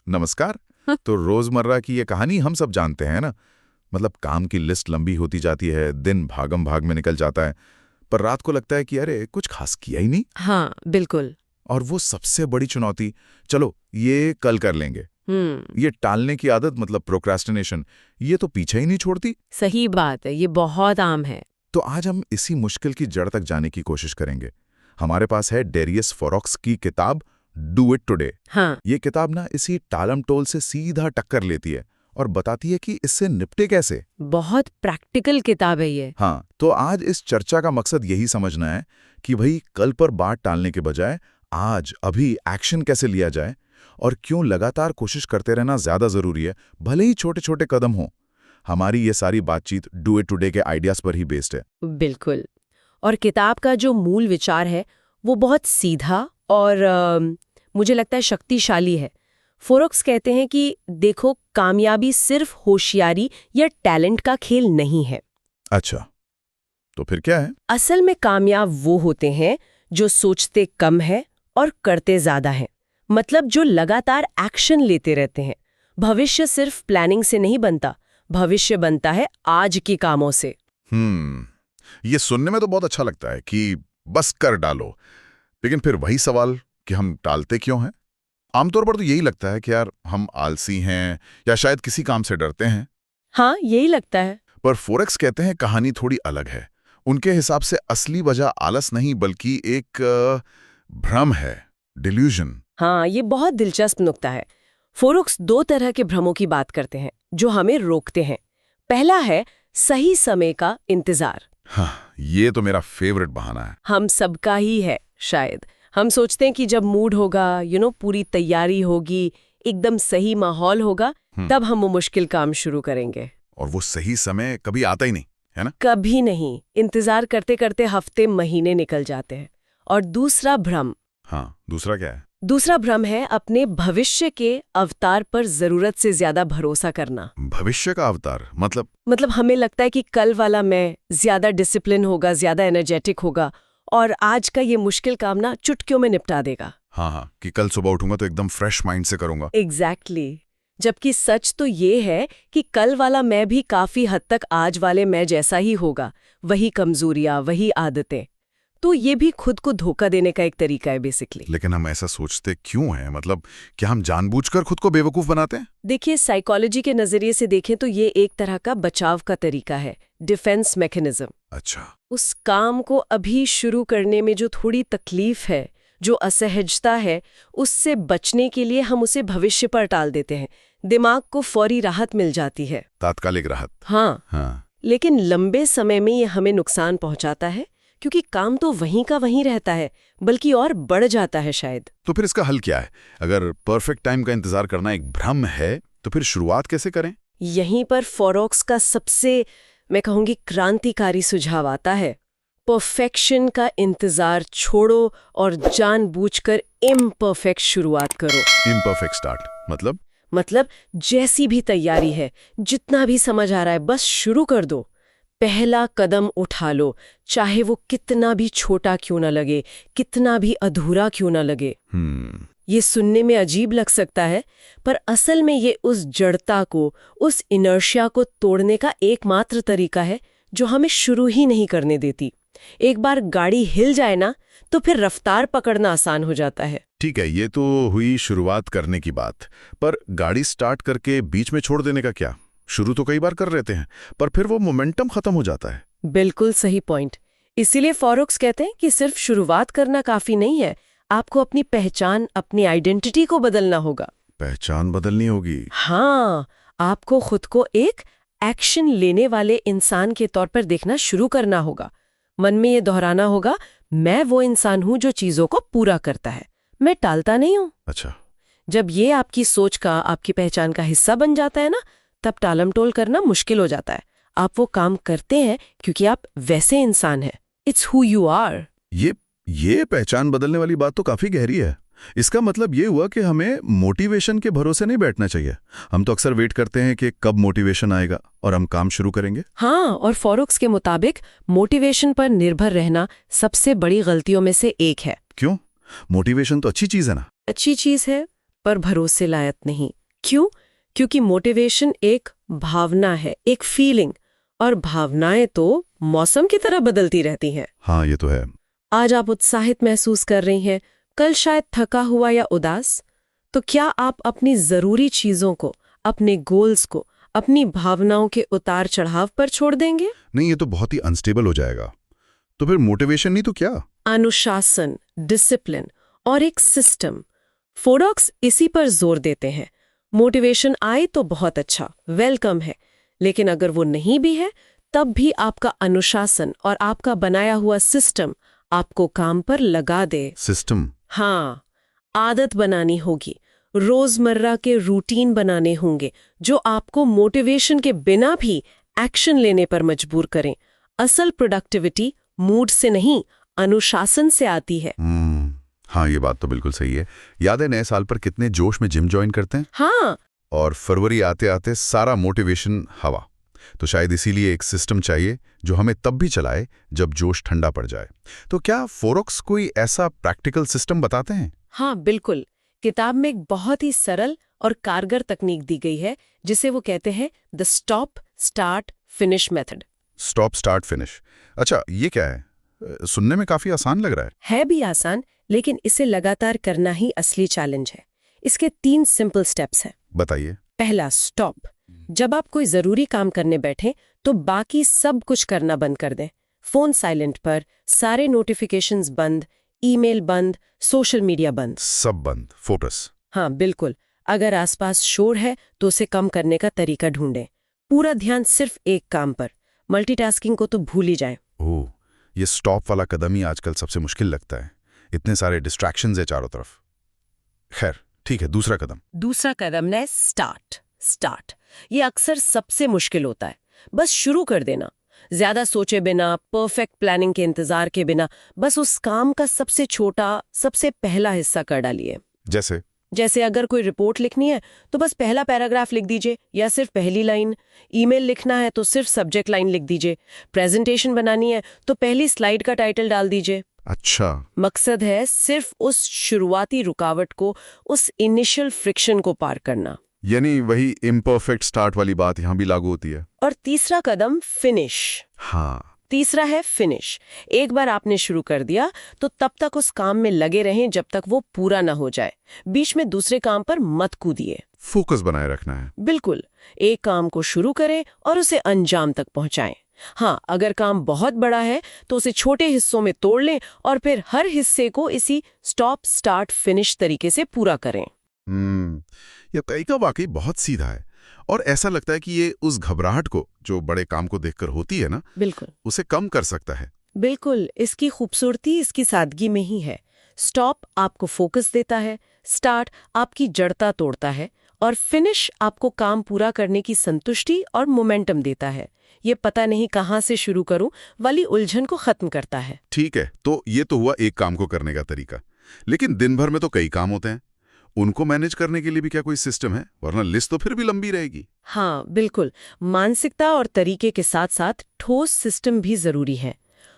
नमस्कार। तो रोजमर्रा की ये कहानी हम सब जानते हैं ना। मतलब काम की लिस्ट लंबी होती जाती है, दिन भागम भाग में निकल जाता है, पर रात को लगता है कि अरे कुछ खास किया ही नहीं। हाँ, बिल्कुल। और वो सबसे बड़ी चुनौती, चलो ये कल कर लेंगे, ये टालने की आदत, मतलब प्रोक्रेस्टिनेशन, ये तो पीछे ही नहीं छोड़ती। सही बात है, ये बहुत आम है। तो आज हम इसी मुश्किल की जड़ तक जाने की कोशिश करेंगे। हमारे पास है डेरियस फोरॉक्स की किताब डू इट टुडे। हाँ, ये किताब ना इसी टालम टोल से सीधा टक्कर लेती है और बताती है कि इससे निपटे कैसे। बहुत प्रैक्टिकल किताब है ये। हाँ, तो आज इस चर्चा का मकसद यही समझना है कि भाई कल पर बात टालने के बजाय आज अभी एक्शन कैसे लिया जाए, और क्यों लगातार कोशिश करते रहना ज्यादा जरूरी है, भले ही छोटे छोटे कदम हों। हमारी ये सारी बातचीत डू इट टुडे के आइडियाज पर ही बेस्ड है। बिल्कुल। और किताब का जो मूल विचार है वो बहुत सीधा और मुझे लगता है शक्तिशाली है। फोरक्स कहते हैं कि देखो, कामयाबी सिर्फ होशियारी या टैलेंट का खेल नहीं है। अच्छा, तो फिर क्या है? असल में कामयाब वो होते हैं जो सोचते कम है और करते ज्यादा हैं। मतलब जो लगातार एक्शन लेते रहते हैं। भविष्य सिर्फ प्लानिंग से नहीं बनता, भविष्य बनता है आज के कामों से। ये सुनने में तो बहुत अच्छा लगता है कि बस कर डालो, लेकिन फिर वही सवाल कि हम टालते क्यों हैं? आमतौर पर तो यही लगता है कि यार हम आलसी हैं या शायद किसी काम से डरते हैं। हाँ, यही लगता है। पर फोरेक्स कहते हैं कहानी थोड़ी अलग है। उनके हिसाब से असली वजह आलस नहीं बल्कि एक भ्रम है, डिल्यूजन। हाँ, ये बहुत दिलचस्प नुक्ता है। फोरक्स दो तरह के भ्रमों की बात करते हैं जो हमें रोकते हैं। पहला है सही समय का इंतजार। हाँ, ये तो मेरा फेवरेट बहाना है। हम सबका ही है शायद। हम सोचते हैं कि जब मूड होगा, पूरी तैयारी होगी, एकदम सही माहौल होगा, तब हम वो मुश्किल काम शुरू करेंगे। और वो सही समय कभी आता ही नहीं, है ना? कभी नहीं। इंतजार करते करते हफ्ते महीने निकल जाते हैं। और दूसरा भ्रम। हाँ, दूसरा क्या है? दूसरा भ्रम है अपने भविष्य के अवतार पर जरूरत से ज्यादा भरोसा करना। भविष्य का अवतार मतलब हमें लगता है कि कल वाला मैं ज्यादा डिसिप्लिन होगा, ज्यादा एनर्जेटिक होगा और आज का ये मुश्किल काम ना चुटकियों में निपटा देगा। हाँ, कि कल सुबह उठूंगा तो एकदम फ्रेश माइंड से करूंगा। एग्जैक्टली। जबकि सच तो ये है कि कल वाला मैं भी काफी हद तक आज वाले मैं जैसा ही होगा। वही कमजोरियां, वही आदतें। तो ये भी खुद को धोखा देने का एक तरीका है बेसिकली। लेकिन हम ऐसा सोचते क्यों हैं? मतलब क्या हम जानबूझकर खुद को बेवकूफ बनाते हैं? देखिए, साइकोलॉजी के नजरिए से देखें तो ये एक तरह का बचाव का तरीका है, डिफेंस मैकेनिज्म। अच्छा। उस काम को अभी शुरू करने में जो थोड़ी तकलीफ है, जो असहजता है, उससे बचने के लिए हम उसे भविष्य पर टाल देते हैं। दिमाग को फौरी राहत मिल जाती है, तात्कालिक राहत। हाँ। लेकिन लंबे समय में ये हमें नुकसान पहुंचाता है, क्योंकि काम तो वहीं का वहीं रहता है, बल्कि और बढ़ जाता है शायद। तो फिर इसका हल क्या है? अगर परफेक्ट टाइम का इंतजार करना एक भ्रम है, तो फिर शुरुआत कैसे करें? यहीं पर फोरक्स का सबसे, मैं कहूंगी, क्रांतिकारी सुझाव आता है। परफेक्शन का इंतजार छोड़ो और जानबूझकर इम्परफेक्ट शुरुआत करो। इम्परफेक्ट स्टार्ट मतलब जैसी भी तैयारी है, जितना भी समझ आ रहा है, बस शुरू कर दो। पहला कदम उठा लो, चाहे वो कितना भी छोटा क्यों ना लगे, कितना भी अधूरा क्यों ना लगे। ये सुनने में अजीब लग सकता है, पर असल में ये उस जड़ता को, उस इनर्शिया को तोड़ने का एकमात्र तरीका है जो हमें शुरू ही नहीं करने देती। एक बार गाड़ी हिल जाए ना, तो फिर रफ्तार पकड़ना आसान हो जाता है। ठीक है, ये तो हुई शुरुआत करने की बात, पर गाड़ी स्टार्ट करके बीच में छोड़ देने का क्या? शुरू तो कई बार कर लेते हैं, पर फिर वो मोमेंटम खत्म हो जाता है। बिल्कुल सही पॉइंट। इसीलिए फोरक्स कहते हैं कि सिर्फ शुरुआत करना काफी नहीं है, आपको अपनी पहचान, अपनी आइडेंटिटी को बदलना होगा। पहचान बदलनी होगी? हाँ, आपको खुद को एक एक्शन लेने वाले इंसान के तौर पर देखना शुरू करना होगा। मन में ये दोहराना होगा, मैं वो इंसान हूं जो चीजों को पूरा करता है, मैं टालता नहीं हूं। अच्छा। जब ये आपकी सोच का, आपकी पहचान का हिस्सा बन जाता है ना, तब टालमटोल करना मुश्किल हो जाता है। आप वो काम करते हैं क्योंकि आप वैसे इंसान हैं। It's who you are. ये पहचान बदलने वाली बात तो काफी गहरी है। इसका मतलब ये हुआ कि हमें मोटिवेशन के भरोसे नहीं बैठना चाहिए। हम तो अक्सर वेट करते हैं कि कब मोटिवेशन आएगा और हम काम शुरू करेंगे। हाँ, और फोरक्स के मुताबिक मोटिवेशन पर निर्भर रहना सबसे बड़ी गलतियों में से एक है। क्यों? मोटिवेशन तो अच्छी चीज है ना। अच्छी चीज है, पर भरोसे लायक नहीं। क्यों? क्योंकि मोटिवेशन एक भावना है, एक फीलिंग, और भावनाएं तो मौसम की तरह बदलती रहती हैं। हाँ, ये तो है। आज आप उत्साहित महसूस कर रही हैं, कल शायद थका हुआ या उदास। तो क्या आप अपनी जरूरी चीजों को, अपने गोल्स को, अपनी भावनाओं के उतार चढ़ाव पर छोड़ देंगे? नहीं, ये तो बहुत ही अनस्टेबल हो जाएगा। तो फिर मोटिवेशन नहीं तो क्या? अनुशासन, डिसिप्लिन और एक सिस्टम। फोरॉक्स इसी पर जोर देते हैं। मोटिवेशन आए तो बहुत अच्छा, वेलकम है, लेकिन अगर वो नहीं भी है तब भी आपका अनुशासन और आपका बनाया हुआ सिस्टम आपको काम पर लगा दे। सिस्टम? हाँ, आदत बनानी होगी, रोजमर्रा के रूटीन बनाने होंगे जो आपको मोटिवेशन के बिना भी एक्शन लेने पर मजबूर करें। असल प्रोडक्टिविटी मूड से नहीं, अनुशासन से आती है। हाँ, ये बात तो बिल्कुल सही है। याद है नए साल पर कितने जोश में जिम ज्वाइन करते हैं? हाँ, और फरवरी आते आते सारा मोटिवेशन हवा। तो शायद इसीलिए एक सिस्टम चाहिए जो हमें तब भी चलाए जब जोश ठंडा पड़ जाए। तो क्या फोरॉक्स कोई ऐसा प्रैक्टिकल सिस्टम बताते हैं? हाँ, बिल्कुल। किताब में एक बहुत ही सरल और कारगर तकनीक दी गई है जिसे वो कहते हैं the stop start finish method. Stop start finish? अच्छा, ये क्या है? सुनने में काफी आसान लग रहा है। है भी आसान, लेकिन इसे लगातार करना ही असली चैलेंज है। इसके 3 सिंपल स्टेप्स हैं। बताइए। पहला, स्टॉप। जब आप कोई जरूरी काम करने बैठें तो बाकी सब कुछ करना बंद कर दें। फोन साइलेंट पर, सारे नोटिफिकेशंस बंद, ईमेल बंद, सोशल मीडिया बंद। सब बंद, फोकस। हाँ, बिल्कुल। अगर आसपास शोर है तो उसे कम करने का तरीका ढूंढें। पूरा ध्यान सिर्फ एक काम पर। मल्टीटास्किंग को तो भूल ही जाएं। ओह, ये स्टॉप वाला कदम ही आजकल सबसे मुश्किल लगता है। इतने सारे डिस्ट्रैक्शंस है चारों तरफ। खैर, ठीक है, दूसरा कदम। दूसरा कदम है स्टार्ट। स्टार्ट ये अक्सर सबसे मुश्किल होता है। बस शुरू कर देना, ज्यादा सोचे बिना, परफेक्ट प्लानिंग के इंतजार के बिना। बस उस काम का सबसे छोटा, सबसे पहला हिस्सा कर डालिए। जैसे अगर कोई रिपोर्ट लिखनी है तो बस पहला पैराग्राफ लिख दीजिए या सिर्फ पहली लाइन। ईमेल लिखना है तो सिर्फ सब्जेक्ट लाइन लिख दीजिए। प्रेजेंटेशन बनानी है तो पहली स्लाइड का टाइटल डाल दीजिए। अच्छा। मकसद है सिर्फ उस शुरुआती रुकावट को, उस इनिशियल फ्रिक्शन को पार करना। यानी वही इम्परफेक्ट स्टार्ट वाली बात यहाँ भी लागू होती है। और तीसरा कदम फिनिश। हाँ, तीसरा है फिनिश। एक बार आपने शुरू कर दिया तो तब तक उस काम में लगे रहें जब तक वो पूरा ना हो जाए। बीच में दूसरे काम पर मत कूदिए। फोकस बनाए रखना है। बिल्कुल। एक काम को शुरू करें और उसे अंजाम तक पहुंचाएं। हाँ, अगर काम बहुत बड़ा है तो उसे छोटे हिस्सों में तोड़ लें और फिर हर हिस्से को इसी स्टॉप स्टार्ट फिनिश तरीके से पूरा करें। यह तरीका वाकई बहुत सीधा है और ऐसा लगता है कि ये उस घबराहट को जो बड़े काम को देखकर होती है ना, बिल्कुल, उसे कम कर सकता है। बिल्कुल। इसकी खूबसूरती इसकी सादगी में ही है। स्टॉप आपको फोकस देता है, स्टार्ट आपकी जड़ता तोड़ता है और फिनिश आपको काम पूरा करने की संतुष्टि और मोमेंटम देता है। ये पता नहीं कहाँ से शुरू करूं वाली उलझन को खत्म करता है। ठीक है, तो ये तो हुआ एक काम को करने का तरीका। लेकिन दिन भर में तो कई काम होते हैं, उनको मैनेज करने के लिए भी क्या कोई सिस्टम है? वरना लिस्ट तो फिर भी लंबी रहेगी। हाँ, बिल्कुल। मानसिकता और तरीके के साथ साथ ठोस सिस्टम भी जरूरी है।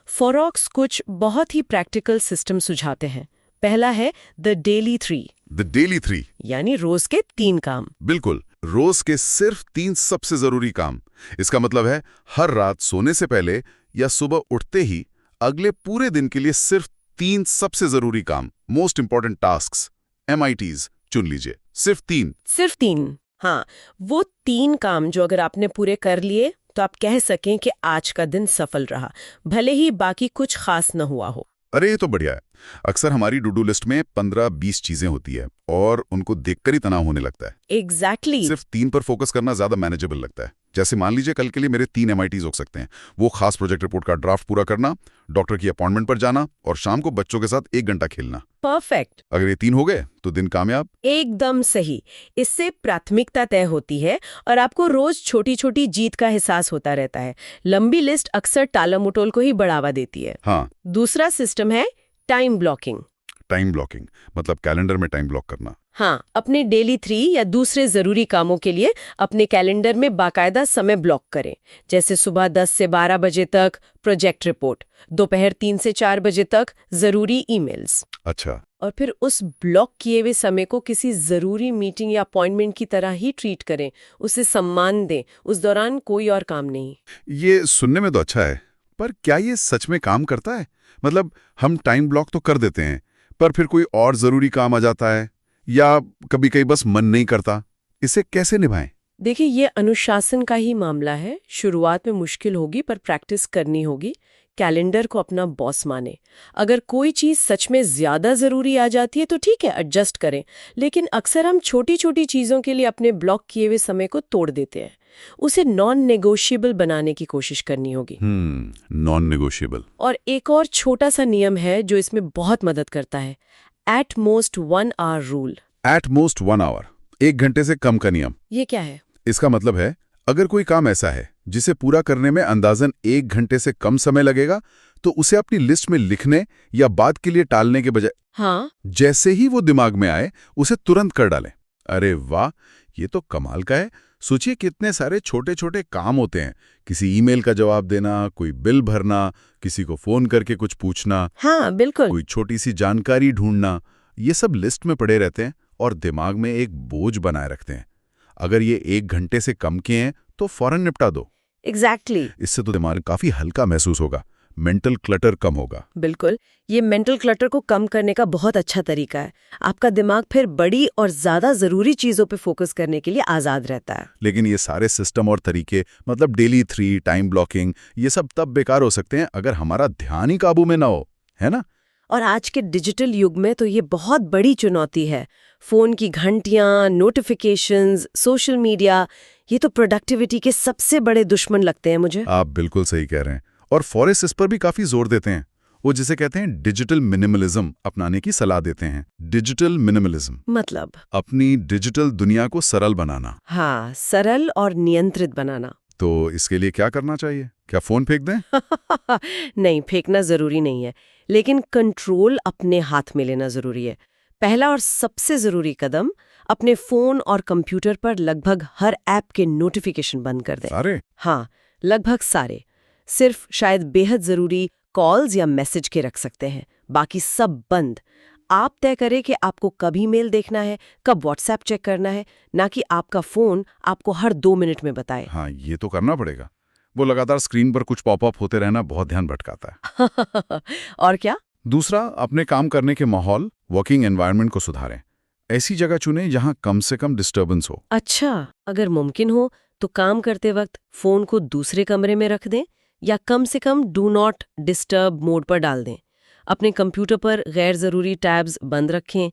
फोरॉक्स कुछ बहुत ही प्रैक्टिकल सिस्टम सुझाते हैं। पहला है द डेली 3। द डेली 3 यानी रोज के 3 काम। बिल्कुल, रोज के सिर्फ 3 सबसे जरूरी काम। इसका मतलब है हर रात सोने से पहले या सुबह उठते ही अगले पूरे दिन के लिए सिर्फ 3 सबसे जरूरी काम, मोस्ट इंपॉर्टेंट टास्क्स, MITs चुन लीजिए। सिर्फ 3। सिर्फ 3। हाँ, वो 3 काम जो अगर आपने पूरे कर लिए तो आप कह सकें कि आज का दिन सफल रहा, भले ही बाकी कुछ खास न हुआ हो। अरे, ये तो बढ़िया है। अक्सर हमारी टू डू लिस्ट में 15-20 चीजें होती है और उनको देखकर ही तनाव होने लगता है। एग्जैक्टली। सिर्फ 3 पर फोकस करना ज्यादा मैनेजेबल लगता है। जैसे मान लीजिए कल के लिए मेरे 3 MITs हो सकते हैं। वो खास प्रोजेक्ट रिपोर्ट का ड्राफ्ट पूरा करना, डॉक्टर की अपॉइंटमेंट पर जाना और शाम को बच्चों के साथ 1 घंटा खेलना। परफेक्ट। अगर ये 3 हो गए तो दिन कामयाब। एकदम सही। इससे प्राथमिकता तय होती है और आपको रोज छोटी छोटी जीत का एहसास होता रहता है। लंबी लिस्ट अक्सर टालमटोल को ही बढ़ावा देती है। हाँ। दूसरा सिस्टम है टाइम ब्लॉकिंग। टाइम ब्लॉकिंग मतलब कैलेंडर में टाइम ब्लॉक करना। हाँ, अपने डेली 3 या दूसरे जरूरी कामों के लिए अपने कैलेंडर में बाकायदा समय ब्लॉक करें। जैसे सुबह 10 से 12 बजे तक प्रोजेक्ट रिपोर्ट, दोपहर 3 से 4 बजे तक जरूरी ईमेल्स। अच्छा। और फिर उस ब्लॉक किए हुए समय को किसी जरूरी मीटिंग या अपॉइंटमेंट की तरह ही ट्रीट करें, उसे सम्मान दें। उस दौरान कोई और काम नहीं। ये सुनने में तो अच्छा है, पर क्या ये सच में काम करता है? मतलब हम टाइम ब्लॉक तो कर देते हैं, पर फिर कोई और जरूरी काम आ जाता है या कभी कभी बस मन नहीं करता। इसे कैसे निभाएं? देखिए, ये अनुशासन का ही मामला है। शुरुआत में मुश्किल होगी, पर प्रैक्टिस करनी होगी। कैलेंडर को अपना बॉस माने। अगर कोई चीज़ सच में ज़्यादा ज़रूरी आ जाती है तो ठीक है, एडजस्ट करें। लेकिन अक्सर हम छोटी छोटी चीज़ों के लिए अपने ब्लॉक किए हुए समय को तोड़ देते हैं। उसे नॉन नेगोशिएबल बनाने की कोशिश करनी होगी। Non negotiable. और एक और छोटा सा नियम है जो इसमें बहुत मदद करता है, at most 1 hour rule. At most 1 hour, 1 घंटे से कम का नियम। ये क्या है? इसका मतलब है अगर कोई काम ऐसा है जिसे पूरा करने में अंदाजन 1 घंटे से कम समय लगेगा, तो उसे अपनी लिस्ट में लिखने या बाद के लिए टालने के बजाय जैसे ही वो दिमाग में आए उसे तुरंत कर डालें। अरे वाह, ये तो कमाल का है। सोचिए कितने सारे छोटे छोटे काम होते हैं, किसी ईमेल का जवाब देना, कोई बिल भरना, किसी को फोन करके कुछ पूछना, हाँ बिल्कुल, कोई छोटी सी जानकारी ढूंढना। ये सब लिस्ट में पड़े रहते हैं और दिमाग में एक बोझ बनाए रखते हैं। अगर ये 1 घंटे से कम के हैं तो फौरन निपटा दो। एग्जैक्टली। इससे तो दिमाग काफी हल्का महसूस होगा, मेंटल क्लटर कम होगा। बिल्कुल, ये मेंटल क्लटर को कम करने का बहुत अच्छा तरीका है। आपका दिमाग फिर बड़ी और ज्यादा जरूरी चीजों पे फोकस करने के लिए आजाद रहता है। लेकिन ये सारे सिस्टम और तरीके, मतलब डेली 3, टाइम ब्लॉकिंग, ये सब तब बेकार हो सकते हैं अगर हमारा ध्यान ही काबू में ना हो, है ना? और आज के डिजिटल युग में तो ये बहुत बड़ी चुनौती है। फोन की घंटियां, नोटिफिकेशंस, सोशल मीडिया, ये तो प्रोडक्टिविटी के सबसे बड़े दुश्मन लगते हैं मुझे। आप बिल्कुल सही कह रहे हैं। और फॉरेस्ट इस पर भी काफी जोर देते हैं। वो जिसे कहते हैं डिजिटल मिनिमलिज्म अपनाने की सलाह देते हैं। डिजिटल मिनिमलिज्म मतलब अपनी डिजिटल दुनिया को सरल बनाना। हाँ, सरल और नियंत्रित बनाना। तो इसके लिए क्या करना चाहिए? क्या फोन फेंक दें? नहीं, फेंकना जरूरी नहीं है, लेकिन कंट्रोल अपने हाथ में लेना जरूरी है। पहला और सबसे जरूरी कदम, अपने फोन और कंप्यूटर पर लगभग हर ऐप के नोटिफिकेशन बंद कर दें। सारे? हाँ, लगभग सारे। सिर्फ शायद बेहद जरूरी कॉल्स या मैसेज के रख सकते हैं, बाकी सब बंद। आप तय करें कि आपको कभी मेल देखना है, कब व्हाट्सएप चेक करना है, ना कि आपका फोन आपको हर 2 मिनट में बताए। हाँ, ये तो करना पड़ेगा। वो लगातार स्क्रीन पर कुछ पॉपअप होते रहना बहुत ध्यान भटकाता है। और क्या? दूसरा, अपने काम करने के माहौल, वर्किंग एनवायरनमेंट को सुधारें। ऐसी जगह चुनें जहां कम से कम डिस्टर्बेंस हो। अच्छा, अगर मुमकिन हो तो काम करते वक्त फोन को दूसरे कमरे में रख दें या कम से come do not disturb mode पर डाल दें। अपने कंप्यूटर पर गैर जरूरी टैब्स बंद रखें।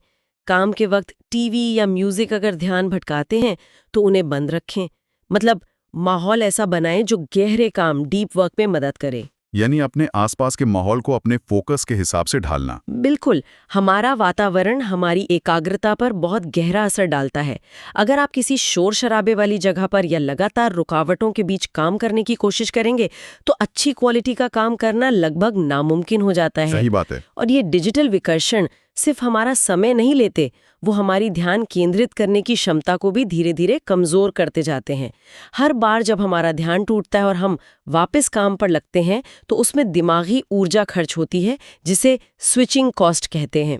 काम के वक्त टीवी या म्यूजिक अगर ध्यान भटकाते हैं तो उन्हें बंद रखें। मतलब माहौल ऐसा बनाएं जो गहरे काम, डीप वर्क में मदद करे। यानी अपने आसपास के माहौल को अपने फोकस के हिसाब से ढालना। बिल्कुल, हमारा वातावरण हमारी एकाग्रता पर बहुत गहरा असर डालता है। अगर आप किसी शोर शराबे वाली जगह पर या लगातार रुकावटों के बीच काम करने की कोशिश करेंगे तो अच्छी क्वालिटी का काम करना लगभग नामुमकिन हो जाता है। सही बात है। और ये डिजिटल विकर्षण सिर्फ हमारा समय नहीं लेते, वो हमारी ध्यान केंद्रित करने की क्षमता को भी धीरे धीरे कमजोर करते जाते हैं। हर बार जब हमारा ध्यान टूटता है और हम वापस काम पर लगते हैं तो उसमें दिमागी ऊर्जा खर्च होती है, जिसे स्विचिंग कॉस्ट कहते हैं।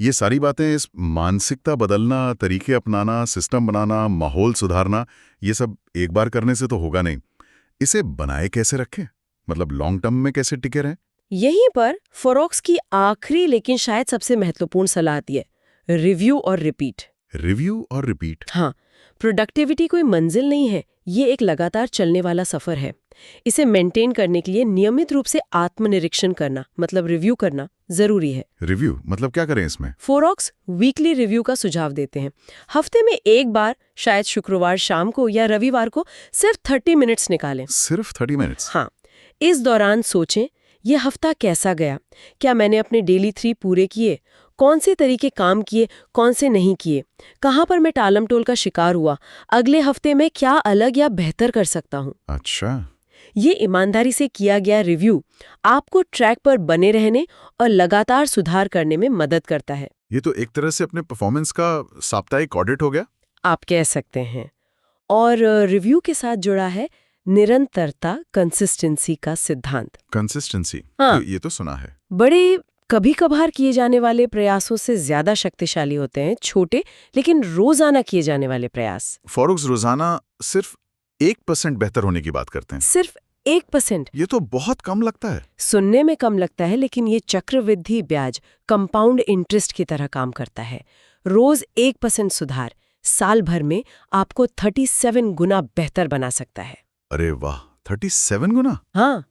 ये सारी बातें, इस मानसिकता बदलना, तरीके अपनाना, सिस्टम बनाना, माहौल सुधारना, ये सब एक बार करने से तो होगा नहीं। इसे बनाए कैसे रखें? मतलब लॉन्ग टर्म में कैसे टिके रहें? यहीं पर फोरोक्स की आखिरी लेकिन शायद सबसे महत्वपूर्ण सलाह आती है, रिव्यू और रिपीट। रिव्यू और रिपीट? हाँ, प्रोडक्टिविटी कोई मंजिल नहीं है, ये एक लगातार चलने वाला सफर है। इसे मेंटेन करने के लिए नियमित रूप से आत्मनिरीक्षण करना, मतलब रिव्यू करना जरूरी है। रिव्यू मतलब क्या करें इसमें? फोरोक्स वीकली रिव्यू का सुझाव देते हैं। हफ्ते में एक बार, शायद शुक्रवार शाम को या रविवार को, सिर्फ 30 मिनट्स निकालें। सिर्फ 30 मिनट्स? हाँ, इस दौरान सोचें, ये हफ्ता कैसा गया? क्या मैंने अपने डेली 3 पूरे किए? कौन से तरीके काम किए, कौन से नहीं किए? कहाँ पर मैं टालम टोल का शिकार हुआ? अगले हफ्ते में क्या अलग या बेहतर कर सकता हूँ? अच्छा। ये ईमानदारी से किया गया रिव्यू आपको ट्रैक पर बने रहने और लगातार सुधार करने में मदद करता है। ये तो एक तरह से अपने परफॉर्मेंस का साप्ताहिक ऑडिट हो गया। आप कह सकते हैं। और रिव्यू के साथ जुड़ा है निरंतरता, कंसिस्टेंसी का सिद्धांत। कंसिस्टेंसी, हाँ। ये तो सुना है। बड़े कभी कभार किए जाने वाले प्रयासों से ज्यादा शक्तिशाली होते हैं छोटे लेकिन रोजाना किए जाने वाले प्रयास। फॉरेक्स रोजाना सिर्फ 1% बेहतर होने की बात करते हैं। सिर्फ 1%। ये तो बहुत कम लगता है। सुनने में कम लगता है, लेकिन ये चक्रवृद्धि ब्याज, कंपाउंड इंटरेस्ट की तरह काम करता है। रोज 1% सुधार साल भर में आपको 37 गुना बेहतर बना सकता है। अरे वाह, 37 गुना। हाँ,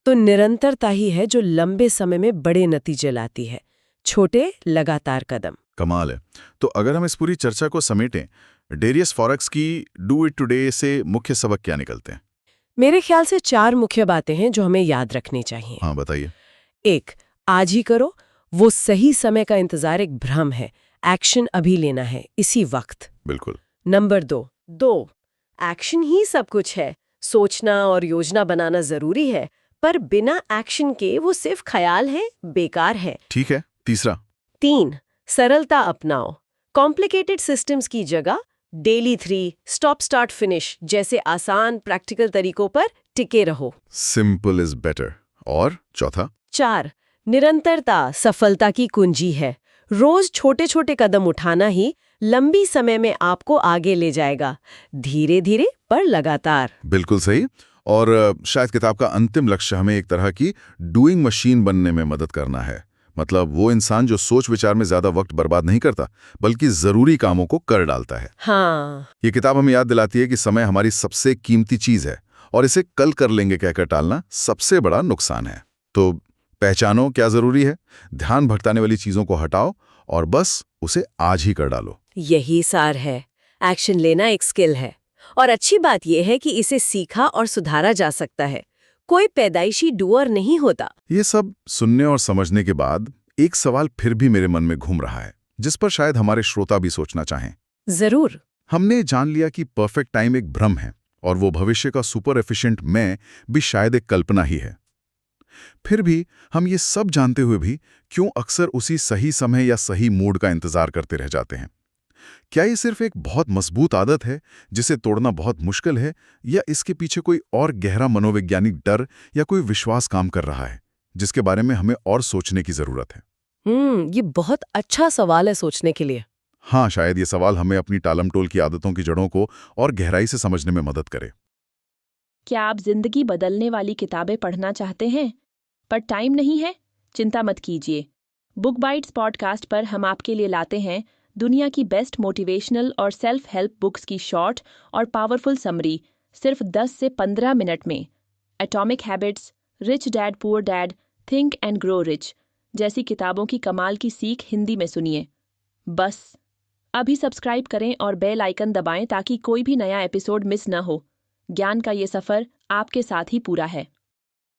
तो निरंतरता ही है जो लंबे समय में बड़े नतीजे लाती है। छोटे लगातार कदम। कमाल है। तो अगर हम इस पूरी चर्चा को समेटें, डेरियस फॉरेक्स की डू इट टुडे से मुख्य सबक क्या निकलते हैं? मेरे ख्याल से 4 मुख्य बातें हैं जो हमें याद रखनी चाहिए। हाँ, बताइए। 1, आज ही करो। वो सही समय का इंतजार एक भ्रम है। एक्शन अभी लेना है, इसी वक्त। बिल्कुल। नंबर 2, एक्शन ही सब कुछ है। सोचना और योजना बनाना जरूरी है, पर बिना एक्शन के वो सिर्फ ख्याल है, बेकार है। ठीक है। तीसरा? 3, सरलता अपनाओ। कॉम्प्लिकेटेड सिस्टम्स की जगह डेली 3, स्टॉप स्टार्ट फिनिश जैसे आसान प्रैक्टिकल तरीकों पर टिके रहो। Simple is better. और चौथा? 4, निरंतरता सफलता की कुंजी है। रोज छोटे छोटे कदम उठाना ही लंबी समय में आपको आगे ले जाएगा, धीरे धीरे पर लगातार। बिल्कुल सही। और शायद किताब का अंतिम लक्ष्य हमें एक तरह की डूइंग मशीन बनने में मदद करना है। मतलब वो इंसान जो सोच विचार में ज्यादा वक्त बर्बाद नहीं करता, बल्कि जरूरी कामों को कर डालता है। हाँ, ये किताब हमें याद दिलाती है कि समय हमारी सबसे कीमती चीज है और इसे कल कर लेंगे कहकर टालना सबसे बड़ा नुकसान है। तो पहचानो क्या जरूरी है, ध्यान भटकाने वाली चीजों को हटाओ और बस उसे आज ही कर डालो। यही सार है। एक्शन लेना एक स्किल है, और अच्छी बात यह है कि इसे सीखा और सुधारा जा सकता है। कोई पैदाइशी डूअर नहीं होता। ये सब सुनने और समझने के बाद एक सवाल फिर भी मेरे मन में घूम रहा है, जिस पर शायद हमारे श्रोता भी सोचना चाहें। जरूर। हमने जान लिया कि परफेक्ट टाइम एक भ्रम है और वो भविष्य का सुपर एफिशिएंट मैं भी शायद एक कल्पना ही है। फिर भी हम ये सब जानते हुए भी क्यों अक्सर उसी सही समय या सही मूड का इंतजार करते रह जाते हैं? क्या ये सिर्फ एक बहुत मजबूत आदत है जिसे तोड़ना बहुत मुश्किल है, या इसके पीछे कोई और गहरा मनोवैज्ञानिक डर या कोई विश्वास काम कर रहा है जिसके बारे में हमें और सोचने की जरूरत है? ये बहुत अच्छा सवाल है सोचने के लिए। हाँ, शायद ये सवाल हमें अपनी टालमटोल की आदतों की जड़ों को और गहराई से समझने में मदद करे। क्या आप जिंदगी बदलने वाली किताबें पढ़ना चाहते हैं पर टाइम नहीं है? चिंता मत कीजिए। बुक बाइट्स पॉडकास्ट पर हम आपके लिए लाते हैं दुनिया की बेस्ट मोटिवेशनल और सेल्फ हेल्प बुक्स की शॉर्ट और पावरफुल समरी सिर्फ 10 से 15 मिनट में। Atomic habits, rich dad poor dad, think and grow rich जैसी किताबों की कमाल की सीख हिंदी में सुनिए। बस अभी सब्सक्राइब करें और बेल आइकन दबाएं ताकि कोई भी नया एपिसोड मिस न हो। ज्ञान का ये सफर आपके साथ ही पूरा है।